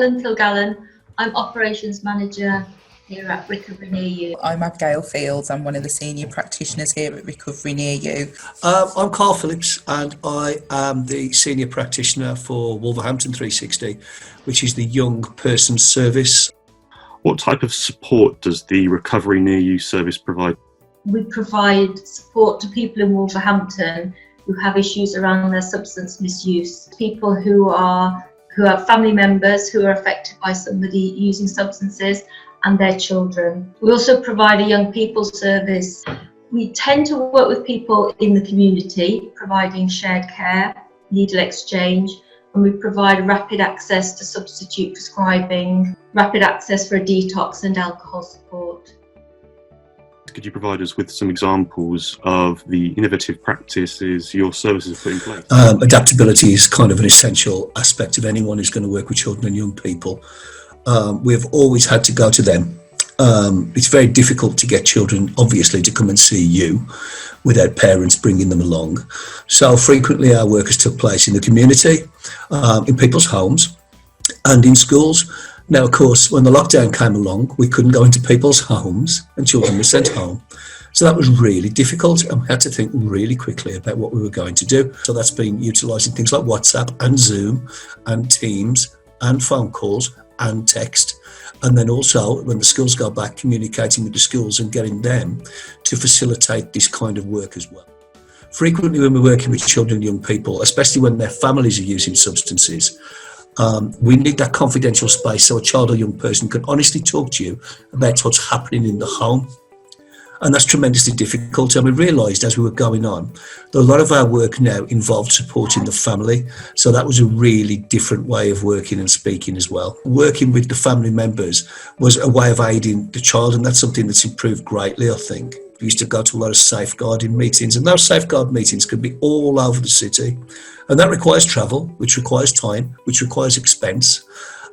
Helen Kilgallen. I'm Operations Manager here at Recovery Near You. I'm Abigail Fields. I'm one of the senior practitioners here at Recovery Near You. I'm Carl Phillips and I am the senior practitioner for Wolverhampton 360, which is the young person's service. What type of support does the Recovery Near You service provide? We provide support to people in Wolverhampton who have issues around their substance misuse, people who have family members who are affected by somebody using substances, and their children. We also provide a young people service. We tend to work with people in the community, providing shared care, needle exchange, and we provide rapid access to substitute prescribing, rapid access for detox and alcohol support. Could you provide us with some examples of the innovative practices your services have put in place? Adaptability is kind of an essential aspect of anyone who's going to work with children and young people. We've always had to go to them. It's very difficult to get children, obviously, to come and see you without parents bringing them along. So frequently our work has took place in the community, in people's homes and in schools. Now, of course, when the lockdown came along, we couldn't go into people's homes and children were sent home. So that was really difficult and we had to think really quickly about what we were going to do. So that's been utilising things like WhatsApp and Zoom and Teams and phone calls and text. And then also, when the schools go back, communicating with the schools and getting them to facilitate this kind of work as well. Frequently when we're working with children and young people, especially when their families are using substances, we need that confidential space so a child or young person can honestly talk to you about what's happening in the home. And that's tremendously difficult. And we realised as we were going on that a lot of our work now involved supporting the family. So that was a really different way of working and speaking as well. Working with the family members was a way of aiding the child, and that's something that's improved greatly, I think. We used to go to a lot of safeguarding meetings, and those safeguard meetings could be all over the city. And that requires travel, which requires time, which requires expense.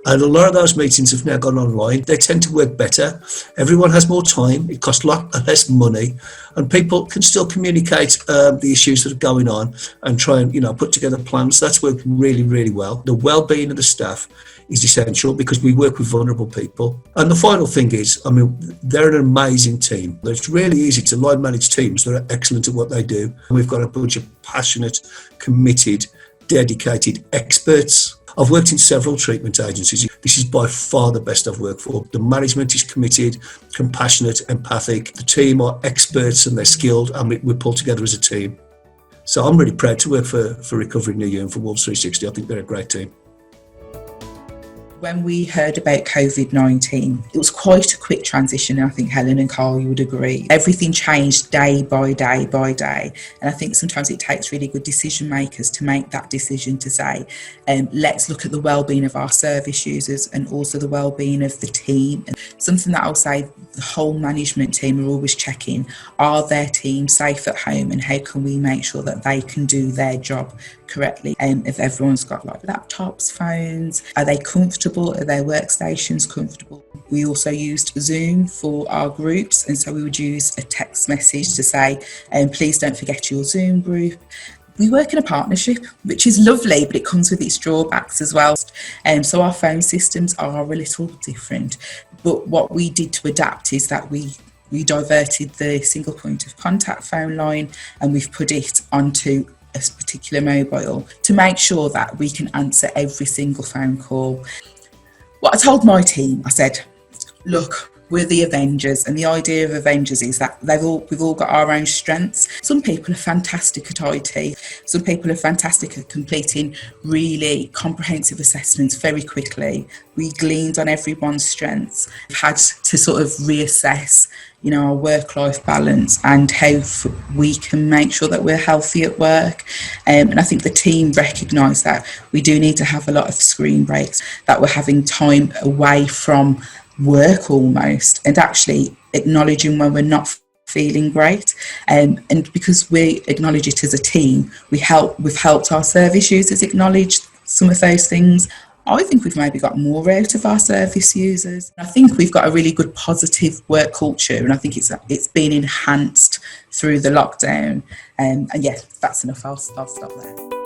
And a lot of those meetings have now gone online. They tend to work better. Everyone has more time. It costs a lot less money. And people can still communicate the issues that are going on and try and, put together plans. That's worked really, really well. The well-being of the staff is essential because we work with vulnerable people. And the final thing is, they're an amazing team. It's really easy to line manage teams that are excellent at what they do. We've got a bunch of passionate, committed, dedicated experts. I've worked in several treatment agencies. This is by far the best I've worked for. The management is committed, compassionate, empathic. The team are experts and they're skilled, and we pull together as a team. So I'm really proud to work for Recovery Near You and for Wolves 360. I think they're a great team. When we heard about COVID-19, it was quite a quick transition. I think Helen and Carl, you would agree. Everything changed day by day by day. And I think sometimes it takes really good decision makers to make that decision to say, let's look at the well-being of our service users and also the well-being of the team. And something that I'll say the whole management team are always checking, are their team safe at home and how can we make sure that they can do their job correctly? If everyone's got like laptops, phones, are they comfortable? Are their workstations comfortable? We also used Zoom for our groups, and so we would use a text message to say, please don't forget your Zoom group. We work in a partnership, which is lovely, but it comes with its drawbacks as well. So our phone systems are a little different. But what we did to adapt is that we diverted the single point of contact phone line and we've put it onto a particular mobile to make sure that we can answer every single phone call. What I told my team, I said, look, we're the Avengers, and the idea of Avengers is that we've all got our own strengths. Some people are fantastic at IT. Some people are fantastic at completing really comprehensive assessments very quickly. We gleaned on everyone's strengths. We've had to sort of reassess, our work-life balance and how we can make sure that we're healthy at work. And I think the team recognised that we do need to have a lot of screen breaks, that we're having time away from work almost, and actually acknowledging when we're not feeling great. And because we acknowledge it as a team, we've helped our service users acknowledge some of those things. I think we've maybe got more out of our service users. I think we've got a really good positive work culture, and I think it's been enhanced through the lockdown. And yes, that's enough. I'll stop there.